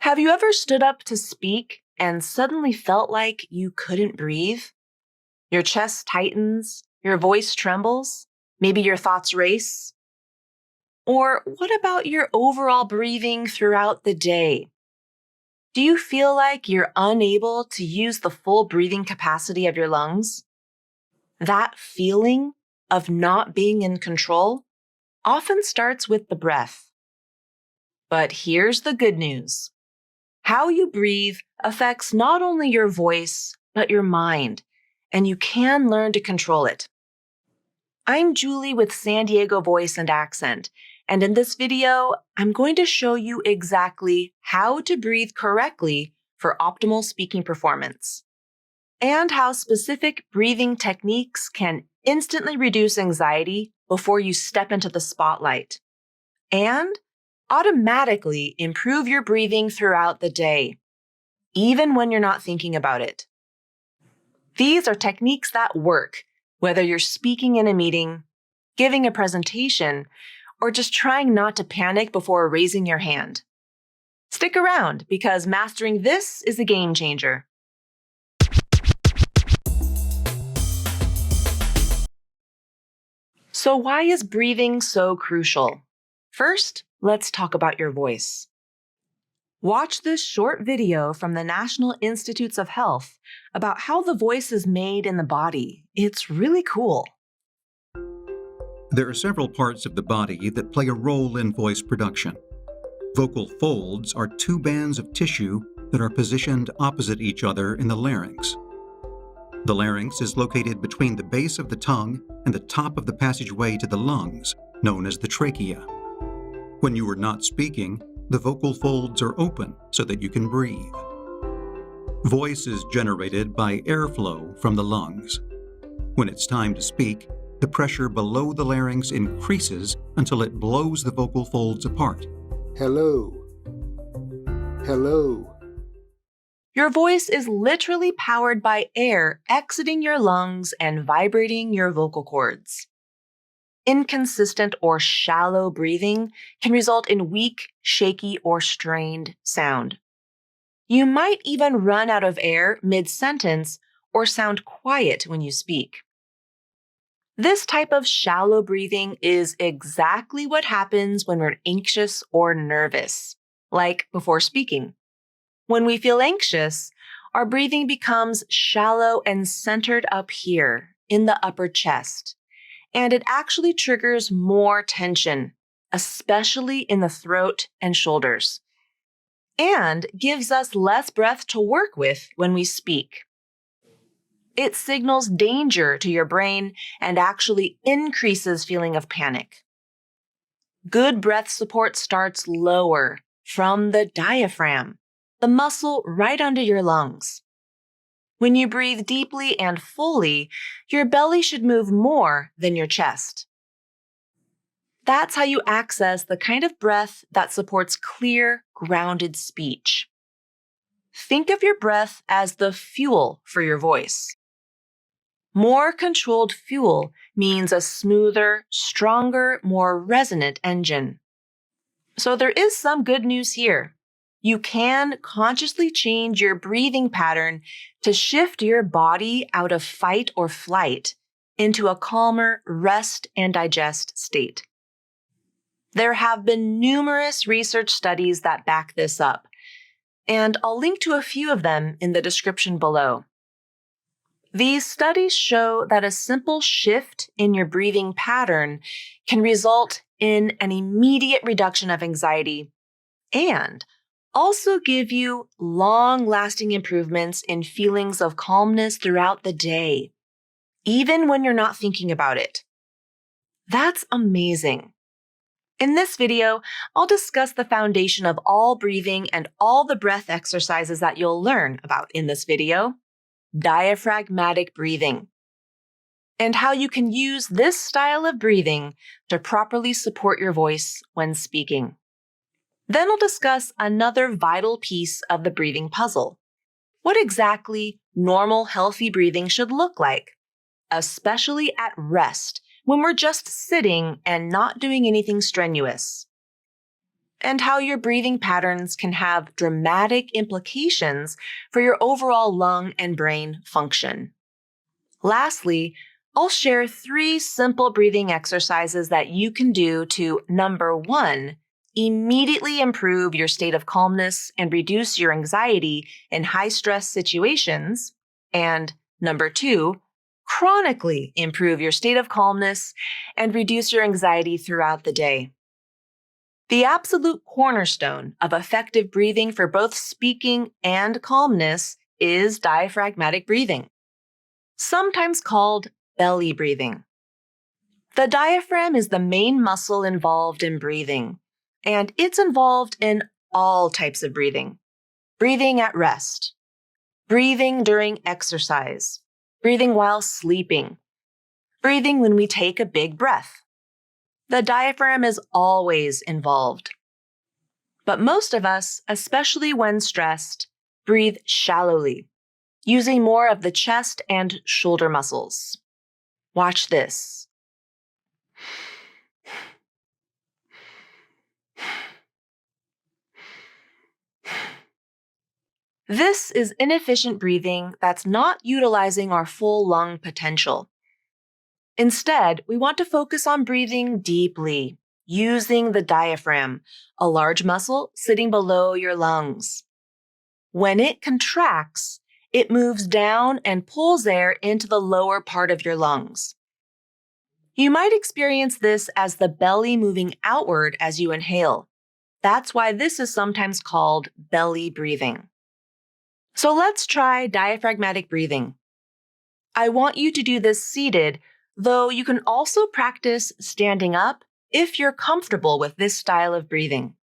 Have you ever stood up to speak and suddenly felt like you couldn't breathe? Your chest tightens, your voice trembles, maybe your thoughts race? Or what about your overall breathing throughout the day? Do you feel like you're unable to use the full breathing capacity of your lungs? That feeling of not being in control often starts with the breath. But here's the good news. How you breathe affects not only your voice, but your mind, and you can learn to control it. I'm Julie with San Diego Voice and Accent, and in this video, I'm going to show you exactly how to breathe correctly for optimal speaking performance, and how specific breathing techniques can instantly reduce anxiety before you step into the spotlight, and automatically improve your breathing throughout the day, even when you're not thinking about it. These are techniques that work, whether you're speaking in a meeting, giving a presentation, or just trying not to panic before raising your hand. Stick around, because mastering this is a game changer. So why is breathing so crucial? First, let's talk about your voice. Watch this short video from the National Institutes of Health about how the voice is made in the body. It's really cool. There are several parts of the body that play a role in voice production. Vocal folds are two bands of tissue that are positioned opposite each other in the larynx. The larynx is located between the base of the tongue and the top of the passageway to the lungs, known as the trachea. When you are not speaking, the vocal folds are open so that you can breathe. Voice is generated by airflow from the lungs. When it's time to speak, the pressure below the larynx increases until it blows the vocal folds apart. Hello. Hello. Your voice is literally powered by air exiting your lungs and vibrating your vocal cords. Inconsistent or shallow breathing can result in weak, shaky, or strained sound. You might even run out of air mid-sentence or sound quiet when you speak. This type of shallow breathing is exactly what happens when we're anxious or nervous, like before speaking. When we feel anxious, our breathing becomes shallow and centered up here in the upper chest, and it actually triggers more tension, especially in the throat and shoulders, and gives us less breath to work with when we speak. It signals danger to your brain and actually increases feeling of panic. Good breath support starts lower, from the diaphragm, the muscle right under your lungs. When you breathe deeply and fully, your belly should move more than your chest. That's how you access the kind of breath that supports clear, grounded speech. Think of your breath as the fuel for your voice. More controlled fuel means a smoother, stronger, more resonant engine. So there is some good news here. You can consciously change your breathing pattern to shift your body out of fight or flight into a calmer rest and digest state. There have been numerous research studies that back this up, and I'll link to a few of them in the description below. These studies show that a simple shift in your breathing pattern can result in an immediate reduction of anxiety and also give you long-lasting improvements in feelings of calmness throughout the day, even when you're not thinking about it. That's amazing. In this video, I'll discuss the foundation of all breathing and all the breath exercises that you'll learn about in this video, diaphragmatic breathing, and how you can use this style of breathing to properly support your voice when speaking. Then we'll discuss another vital piece of the breathing puzzle. What exactly normal, healthy breathing should look like, especially at rest, when we're just sitting and not doing anything strenuous. and how your breathing patterns can have dramatic implications for your overall lung and brain function. Lastly, I'll share 3 simple breathing exercises that you can do to, number 1, immediately improve your state of calmness and reduce your anxiety in high-stress situations, and number 2, chronically improve your state of calmness and reduce your anxiety throughout the day. The absolute cornerstone of effective breathing for both speaking and calmness is diaphragmatic breathing, sometimes called belly breathing. The diaphragm is the main muscle involved in breathing, and it's involved in all types of breathing. Breathing at rest, breathing during exercise, breathing while sleeping, breathing when we take a big breath. The diaphragm is always involved. But most of us, especially when stressed, breathe shallowly, using more of the chest and shoulder muscles. Watch this. This is inefficient breathing that's not utilizing our full lung potential. Instead, we want to focus on breathing deeply, using the diaphragm, a large muscle sitting below your lungs. When it contracts, it moves down and pulls air into the lower part of your lungs. You might experience this as the belly moving outward as you inhale. That's why this is sometimes called belly breathing. So let's try diaphragmatic breathing. I want you to do this seated, though you can also practice standing up if you're comfortable with this style of breathing.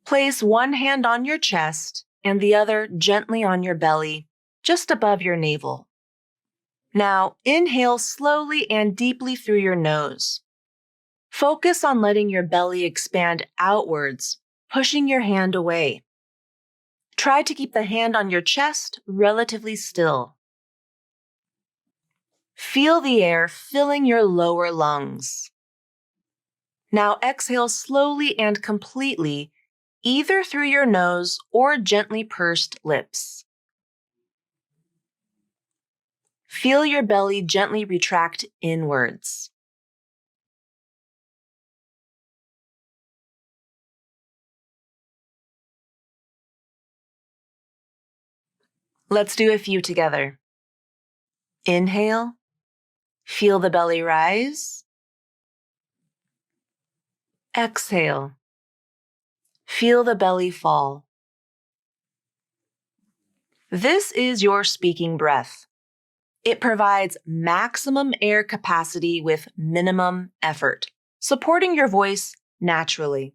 Place one hand on your chest and the other gently on your belly, just above your navel. Now, inhale slowly and deeply through your nose. Focus on letting your belly expand outwards, pushing your hand away. Try to keep the hand on your chest relatively still. Feel the air filling your lower lungs. Now exhale slowly and completely, either through your nose or gently pursed lips. Feel your belly gently retract inwards. Let's do a few together. Inhale. Feel the belly rise. Exhale. Feel the belly fall. This is your speaking breath. It provides maximum air capacity with minimum effort, supporting your voice naturally.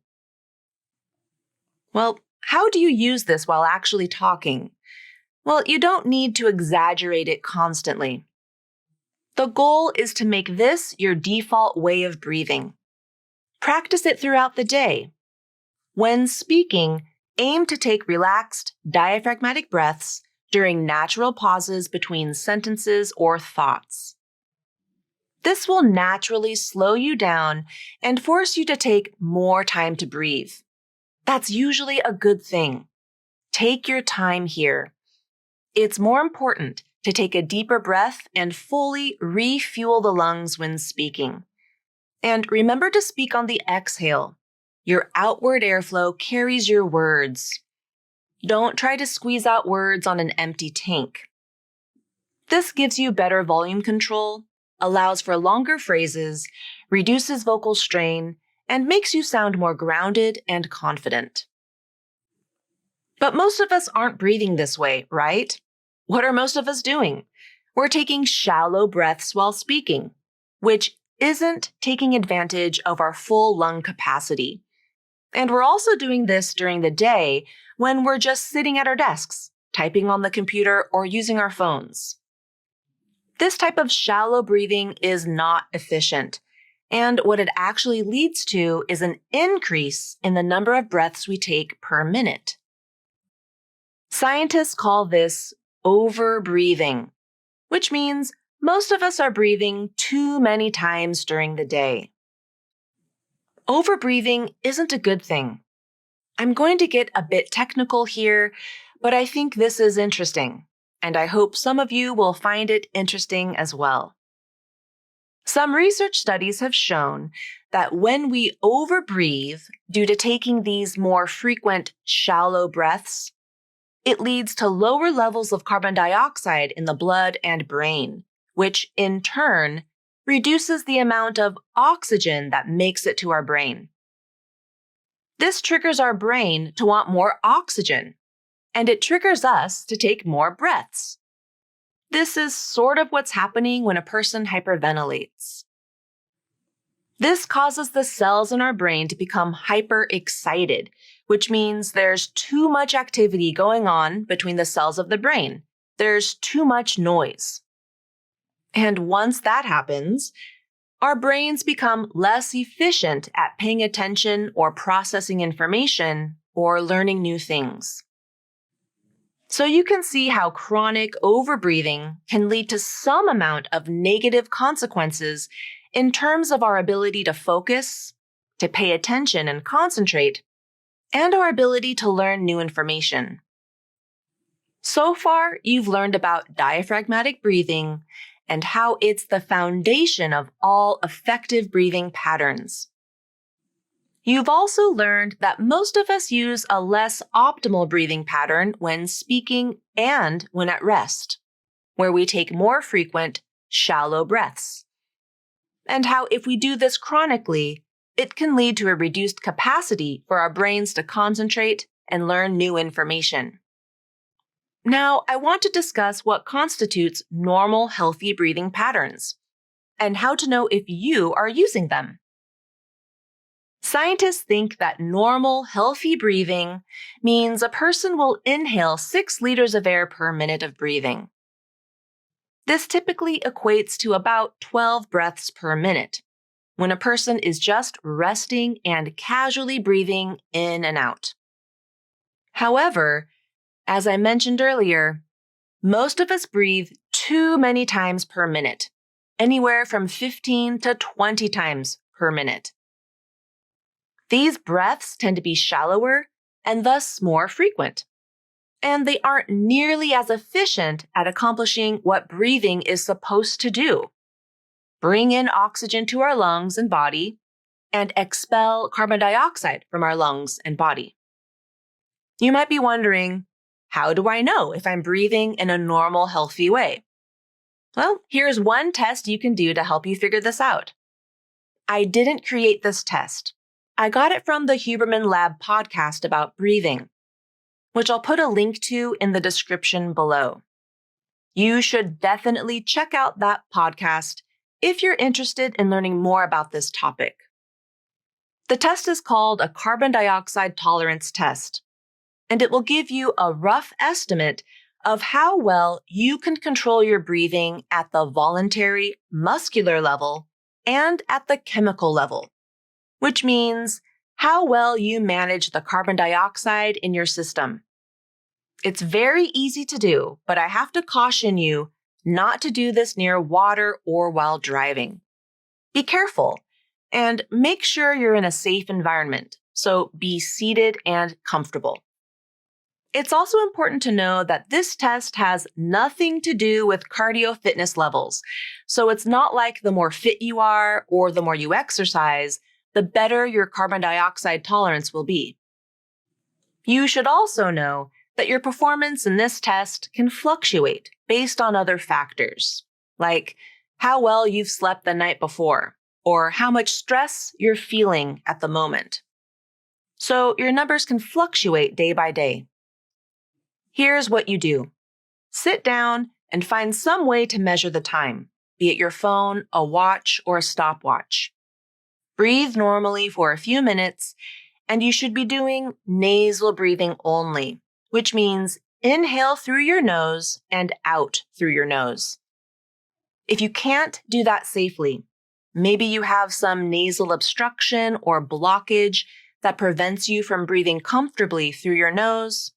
Well, how do you use this while actually talking? Well, you don't need to exaggerate it constantly. The goal is to make this your default way of breathing. Practice it throughout the day. When speaking, aim to take relaxed, diaphragmatic breaths during natural pauses between sentences or thoughts. This will naturally slow you down and force you to take more time to breathe. That's usually a good thing. Take your time here. It's more important to take a deeper breath and fully refuel the lungs when speaking. And remember to speak on the exhale. Your outward airflow carries your words. Don't try to squeeze out words on an empty tank. This gives you better volume control, allows for longer phrases, reduces vocal strain, and makes you sound more grounded and confident. But most of us aren't breathing this way, right? What are most of us doing? We're taking shallow breaths while speaking, which isn't taking advantage of our full lung capacity. And we're also doing this during the day when we're just sitting at our desks, typing on the computer, or using our phones. This type of shallow breathing is not efficient, and what it actually leads to is an increase in the number of breaths we take per minute. Scientists call this overbreathing, which means most of us are breathing too many times during the day. Overbreathing isn't a good thing. I'm going to get a bit technical here, but I think this is interesting, and I hope some of you will find it interesting as well. Some research studies have shown that when we overbreathe due to taking these more frequent shallow breaths, it leads to lower levels of carbon dioxide in the blood and brain, which in turn reduces the amount of oxygen that makes it to our brain. This triggers our brain to want more oxygen, and it triggers us to take more breaths. This is sort of what's happening when a person hyperventilates. This causes the cells in our brain to become hyperexcited, which means there's too much activity going on between the cells of the brain. There's too much noise. And once that happens, our brains become less efficient at paying attention or processing information or learning new things. So you can see how chronic overbreathing can lead to some amount of negative consequences in terms of our ability to focus, to pay attention and concentrate, and our ability to learn new information. So far, you've learned about diaphragmatic breathing and how it's the foundation of all effective breathing patterns. You've also learned that most of us use a less optimal breathing pattern when speaking and when at rest, where we take more frequent, shallow breaths. And how if we do this chronically, it can lead to a reduced capacity for our brains to concentrate and learn new information. Now, I want to discuss what constitutes normal, healthy breathing patterns and how to know if you are using them. Scientists think that normal, healthy breathing means a person will inhale 6 liters of air per minute of breathing. This typically equates to about 12 breaths per minute when a person is just resting and casually breathing in and out. However, as I mentioned earlier, most of us breathe too many times per minute, anywhere from 15 to 20 times per minute. These breaths tend to be shallower and thus more frequent, and they aren't nearly as efficient at accomplishing what breathing is supposed to do: bring in oxygen to our lungs and body and expel carbon dioxide from our lungs and body. You might be wondering, how do I know if I'm breathing in a normal, healthy way? Well, here's one test you can do to help you figure this out. I didn't create this test. I got it from the Huberman Lab podcast about breathing, which I'll put a link to in the description below. You should definitely check out that podcast if you're interested in learning more about this topic. The test is called a carbon dioxide tolerance test, and it will give you a rough estimate of how well you can control your breathing at the voluntary, muscular level and at the chemical level, which means how well you manage the carbon dioxide in your system. It's very easy to do, but I have to caution you not to do this near water or while driving. Be careful and make sure you're in a safe environment, so be seated and comfortable. It's also important to know that this test has nothing to do with cardio fitness levels, so it's not like the more fit you are or the more you exercise, the better your carbon dioxide tolerance will be. You should also know that your performance in this test can fluctuate based on other factors, like how well you've slept the night before, or how much stress you're feeling at the moment. So your numbers can fluctuate day by day. Here's what you do. Sit down and find some way to measure the time, be it your phone, a watch, or a stopwatch. Breathe normally for a few minutes, and you should be doing nasal breathing only, which means inhale through your nose and out through your nose. If you can't do that safely, maybe you have some nasal obstruction or blockage that prevents you from breathing comfortably through your nose,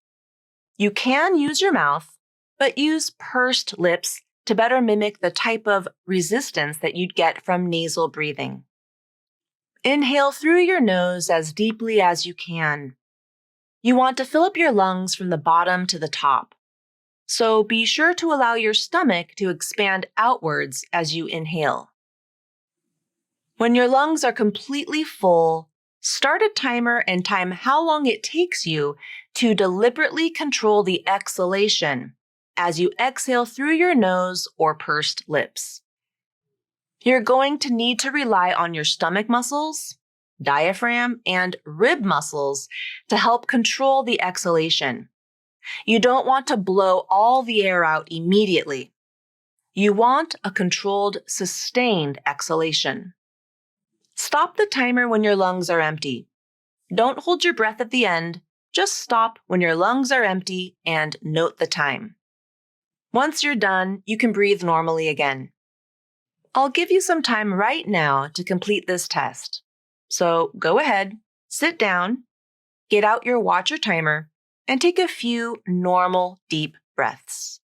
you can use your mouth, but use pursed lips to better mimic the type of resistance that you'd get from nasal breathing. Inhale through your nose as deeply as you can. You want to fill up your lungs from the bottom to the top. So be sure to allow your stomach to expand outwards as you inhale. When your lungs are completely full, start a timer and time how long it takes you to deliberately control the exhalation as you exhale through your nose or pursed lips. You're going to need to rely on your stomach muscles, diaphragm, and rib muscles to help control the exhalation. You don't want to blow all the air out immediately. You want a controlled, sustained exhalation. Stop the timer when your lungs are empty. Don't hold your breath at the end. Just stop when your lungs are empty and note the time. Once you're done, you can breathe normally again. I'll give you some time right now to complete this test. So go ahead, sit down, get out your watch or timer, and take a few normal deep breaths.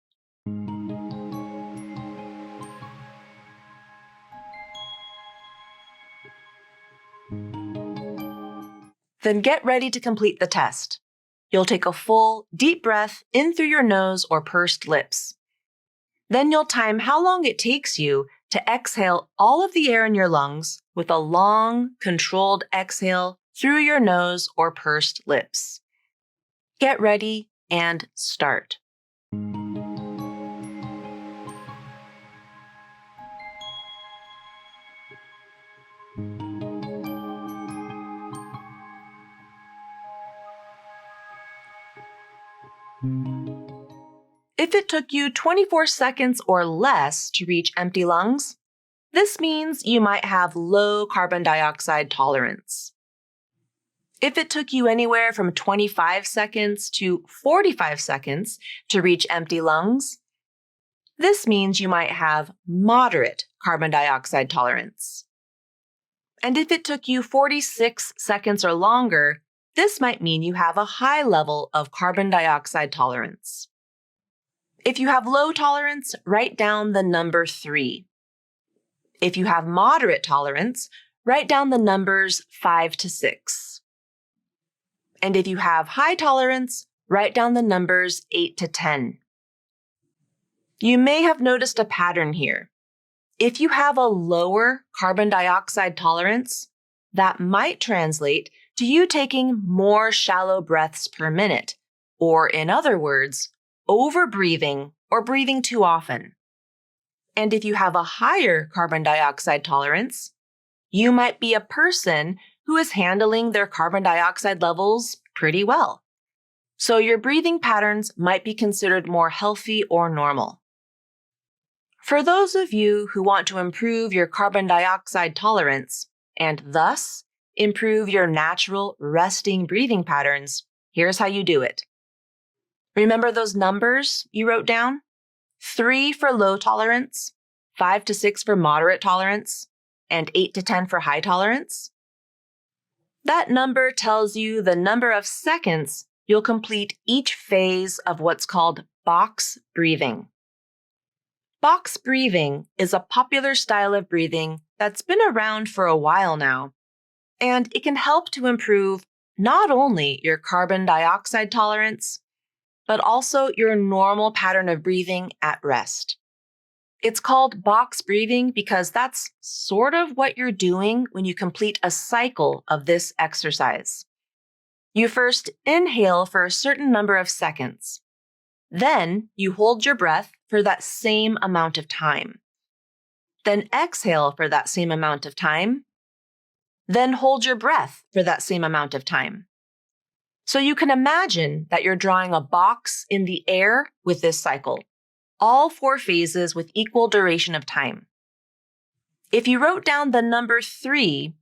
Then get ready to complete the test. You'll take a full, deep breath in through your nose or pursed lips. Then you'll time how long it takes you to exhale all of the air in your lungs with a long, controlled exhale through your nose or pursed lips. Get ready and start. If it took you 24 seconds or less to reach empty lungs, this means you might have low carbon dioxide tolerance. If it took you anywhere from 25 seconds to 45 seconds to reach empty lungs, this means you might have moderate carbon dioxide tolerance. And if it took you 46 seconds or longer, this might mean you have a high level of carbon dioxide tolerance. If you have low tolerance, write down the number 3. If you have moderate tolerance, write down the numbers 5 to 6. And if you have high tolerance, write down the numbers 8 to 10. You may have noticed a pattern here. If you have a lower carbon dioxide tolerance, that might translate to you taking more shallow breaths per minute, or in other words, overbreathing or breathing too often. And if you have a higher carbon dioxide tolerance, you might be a person who is handling their carbon dioxide levels pretty well. So your breathing patterns might be considered more healthy or normal. For those of you who want to improve your carbon dioxide tolerance and thus improve your natural resting breathing patterns, here's how you do it. Remember those numbers you wrote down? 3 for low tolerance, 5 to 6 for moderate tolerance, and 8 to 10 for high tolerance? That number tells you the number of seconds you'll complete each phase of what's called box breathing. Box breathing is a popular style of breathing that's been around for a while now, and it can help to improve not only your carbon dioxide tolerance, but also your normal pattern of breathing at rest. It's called box breathing because that's sort of what you're doing when you complete a cycle of this exercise. You first inhale for a certain number of seconds. Then you hold your breath for that same amount of time. Then exhale for that same amount of time. Then hold your breath for that same amount of time. So you can imagine that you're drawing a box in the air with this cycle, all 4 phases with equal duration of time. If you wrote down the number 3,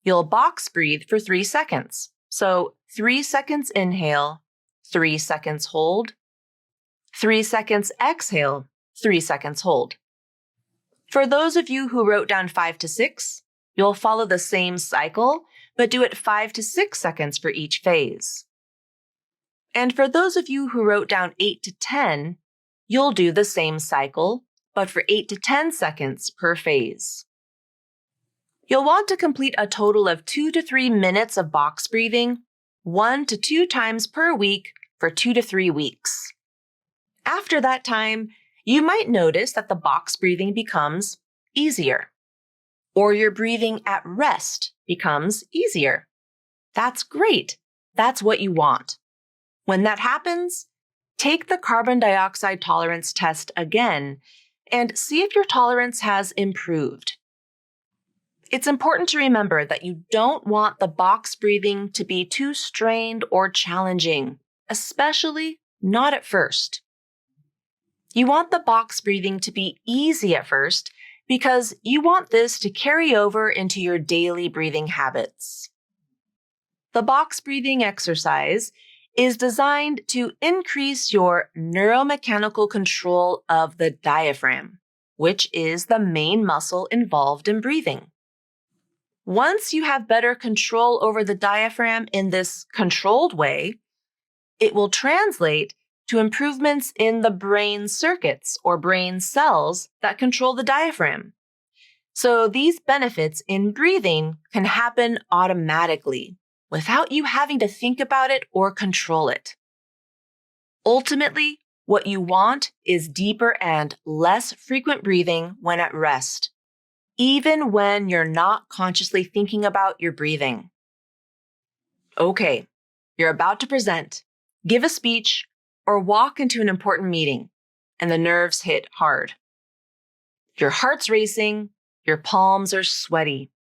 you'll box breathe for 3 seconds. So 3 seconds inhale, 3 seconds hold, 3 seconds exhale, 3 seconds hold. For those of you who wrote down 5 to 6, you'll follow the same cycle, but do it 5 to 6 seconds for each phase. And for those of you who wrote down 8 to 10, you'll do the same cycle, but for 8 to 10 seconds per phase. You'll want to complete a total of 2 to 3 minutes of box breathing, 1 to 2 times per week for 2 to 3 weeks. After that time, you might notice that the box breathing becomes easier, or your breathing at rest becomes easier. That's great. That's what you want. When that happens, take the carbon dioxide tolerance test again and see if your tolerance has improved. It's important to remember that you don't want the box breathing to be too strained or challenging, especially not at first. You want the box breathing to be easy at first because you want this to carry over into your daily breathing habits. The box breathing exercise is designed to increase your neuromechanical control of the diaphragm, which is the main muscle involved in breathing. Once you have better control over the diaphragm in this controlled way, it will translate to improvements in the brain circuits or brain cells that control the diaphragm. So these benefits in breathing can happen automatically without you having to think about it or control it. Ultimately, what you want is deeper and less frequent breathing when at rest, even when you're not consciously thinking about your breathing. Okay, you're about to present, give a speech, or walk into an important meeting, and the nerves hit hard. Your heart's racing, your palms are sweaty.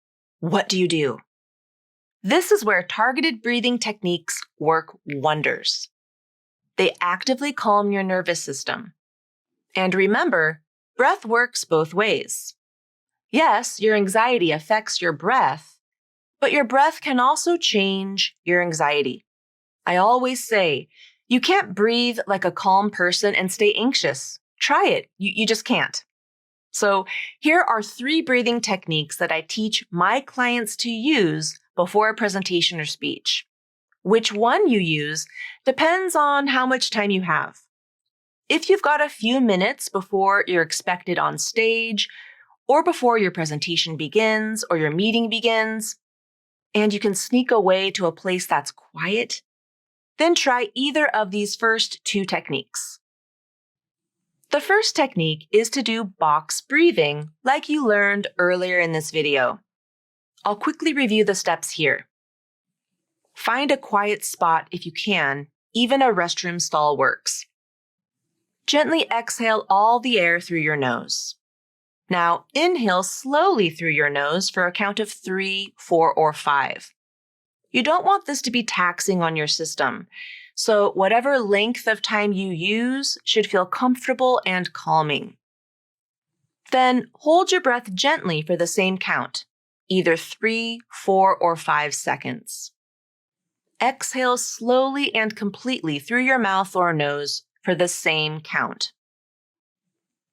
What do? This is where targeted breathing techniques work wonders. They actively calm your nervous system. And remember, breath works both ways. Yes, your anxiety affects your breath, but your breath can also change your anxiety. I always say, you can't breathe like a calm person and stay anxious. Try it. You just can't. So here are 3 breathing techniques that I teach my clients to use before a presentation or speech. Which one you use depends on how much time you have. If you've got a few minutes before you're expected on stage, or before your presentation begins or your meeting begins, and you can sneak away to a place that's quiet, then try either of these first 2 techniques. The first technique is to do box breathing, like you learned earlier in this video. I'll quickly review the steps here. Find a quiet spot if you can, even a restroom stall works. Gently exhale all the air through your nose. Now inhale slowly through your nose for a count of 3, 4, or 5. You don't want this to be taxing on your system, so whatever length of time you use should feel comfortable and calming. Then hold your breath gently for the same count, either 3, 4, or 5 seconds. Exhale slowly and completely through your mouth or nose for the same count.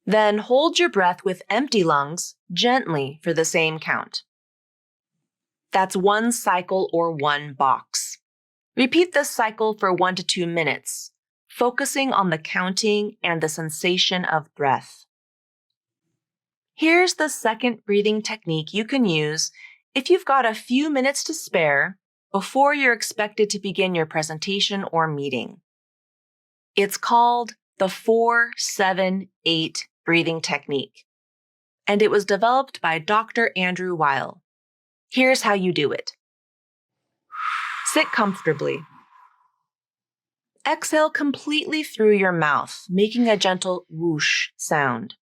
Then hold your breath with empty lungs gently for the same count. That's 1 cycle or 1 box. Repeat this cycle for 1 to 2 minutes, focusing on the counting and the sensation of breath. Here's the second breathing technique you can use if you've got a few minutes to spare before you're expected to begin your presentation or meeting. It's called the 4-7-8 breathing technique, and it was developed by Dr. Andrew Weil. Here's how you do it. Sit comfortably. Exhale completely through your mouth, making a gentle whoosh sound.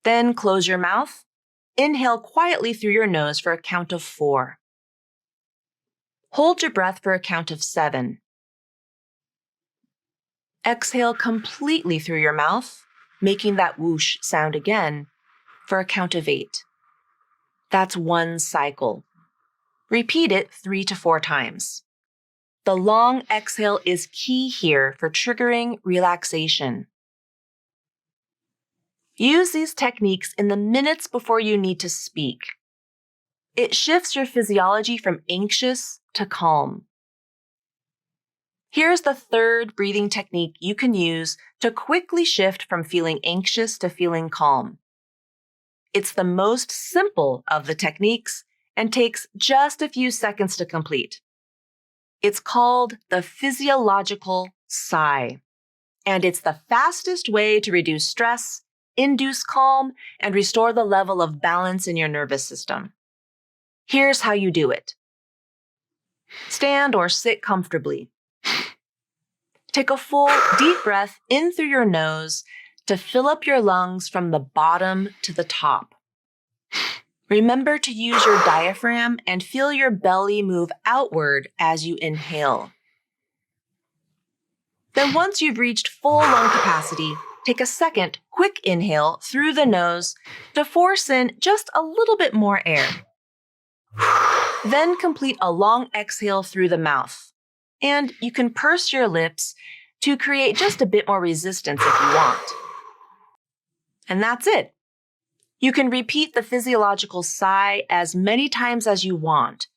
Then close your mouth. Inhale quietly through your nose for a count of 4. Hold your breath for a count of 7. Exhale completely through your mouth, making that whoosh sound again for a count of 8. That's 1 cycle. Repeat it 3 to 4 times. The long exhale is key here for triggering relaxation. Use these techniques in the minutes before you need to speak. It shifts your physiology from anxious to calm. Here's the third breathing technique you can use to quickly shift from feeling anxious to feeling calm. It's the most simple of the techniques and takes just a few seconds to complete. It's called the physiological sigh, and it's the fastest way to reduce stress, induce calm, and restore the level of balance in your nervous system. Here's how you do it. Stand or sit comfortably. Take a full, deep breath in through your nose to fill up your lungs from the bottom to the top. Remember to use your diaphragm and feel your belly move outward as you inhale. Then once you've reached full lung capacity, take a second, quick inhale through the nose to force in just a little bit more air. Then complete a long exhale through the mouth. And you can purse your lips to create just a bit more resistance if you want. And that's it. You can repeat the physiological sigh as many times as you want,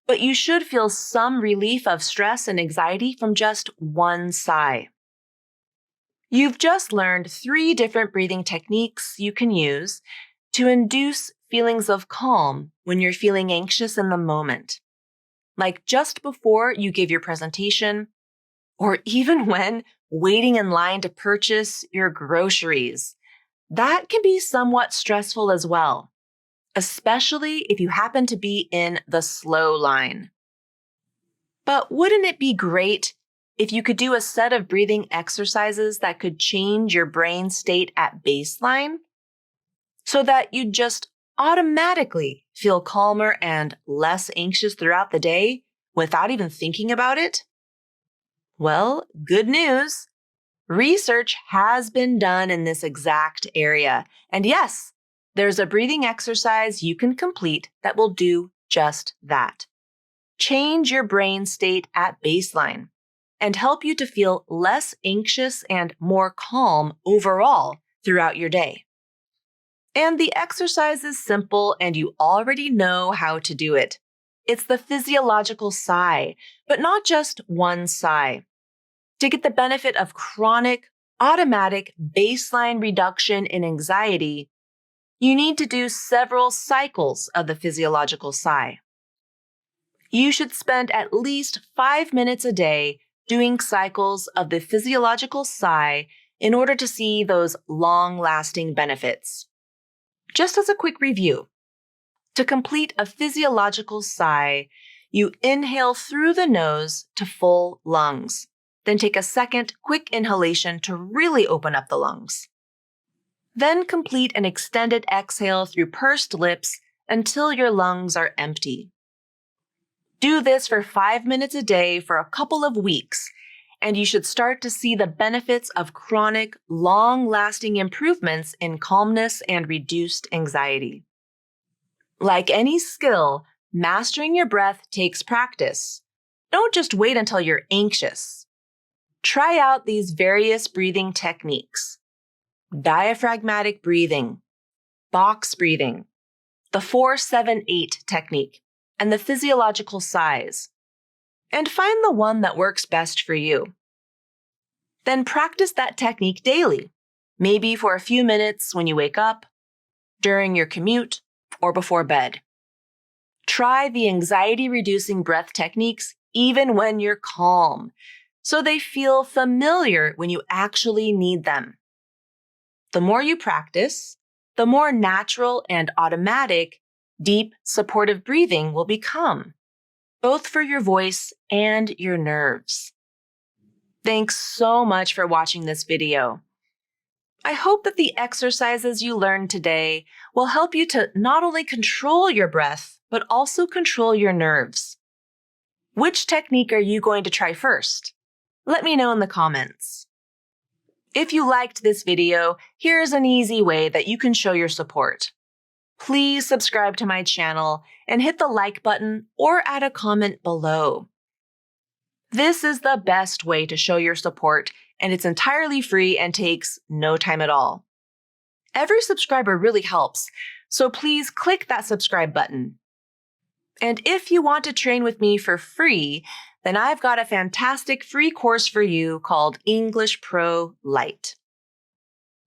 but you should feel some relief of stress and anxiety from just one sigh. You've just learned 3 different breathing techniques you can use to induce feelings of calm when you're feeling anxious in the moment, like just before you give your presentation, or even when waiting in line to purchase your groceries. That can be somewhat stressful as well, especially if you happen to be in the slow line. But wouldn't it be great if you could do a set of breathing exercises that could change your brain state at baseline so that you'd just automatically feel calmer and less anxious throughout the day without even thinking about it? Well, good news. Research has been done in this exact area. And yes, there's a breathing exercise you can complete that will do just that. Change your brain state at baseline and help you to feel less anxious and more calm overall throughout your day. And the exercise is simple and you already know how to do it. It's the physiological sigh, but not just one sigh. To get the benefit of chronic, automatic baseline reduction in anxiety, you need to do several cycles of the physiological sigh. You should spend at least 5 minutes a day doing cycles of the physiological sigh in order to see those long-lasting benefits. Just as a quick review, to complete a physiological sigh, you inhale through the nose to full lungs. Then take a second, quick inhalation to really open up the lungs. Then complete an extended exhale through pursed lips until your lungs are empty. Do this for 5 minutes a day for a couple of weeks, and you should start to see the benefits of chronic, long-lasting improvements in calmness and reduced anxiety. Like any skill, mastering your breath takes practice. Don't just wait until you're anxious. Try out these various breathing techniques: diaphragmatic breathing, box breathing, the 4-7-8 technique, and the physiological sighs, and find the one that works best for you. Then practice that technique daily, maybe for a few minutes when you wake up, during your commute, or before bed. Try the anxiety-reducing breath techniques even when you're calm, so they feel familiar when you actually need them. The more you practice, the more natural and automatic deep, supportive breathing will become, both for your voice and your nerves. Thanks so much for watching this video. I hope that the exercises you learned today will help you to not only control your breath, but also control your nerves. Which technique are you going to try first? Let me know in the comments. If you liked this video, here's an easy way that you can show your support. Please subscribe to my channel and hit the like button or add a comment below. This is the best way to show your support, and it's entirely free and takes no time at all. Every subscriber really helps, so please click that subscribe button. And if you want to train with me for free, then I've got a fantastic free course for you called English Pro Lite.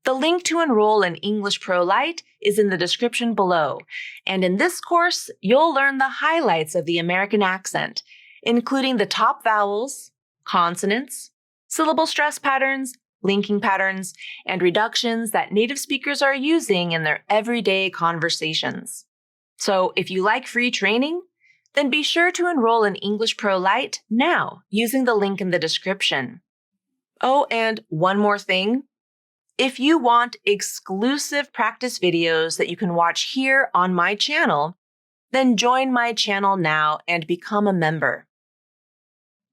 The link to enroll in English Pro Lite is in the description below, and in this course, you'll learn the highlights of the American accent, including the top vowels, consonants, syllable stress patterns, linking patterns, and reductions that native speakers are using in their everyday conversations. So if you like free training, then be sure to enroll in English Pro Lite now using the link in the description. Oh, and one more thing. If you want exclusive practice videos that you can watch here on my channel, then join my channel now and become a member.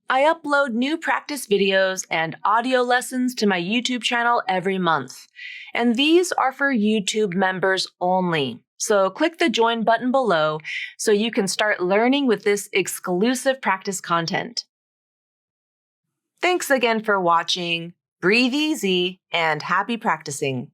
I upload new practice videos and audio lessons to my YouTube channel every month, and these are for YouTube members only. So click the join button below so you can start learning with this exclusive practice content. Thanks again for watching. Breathe easy and happy practicing.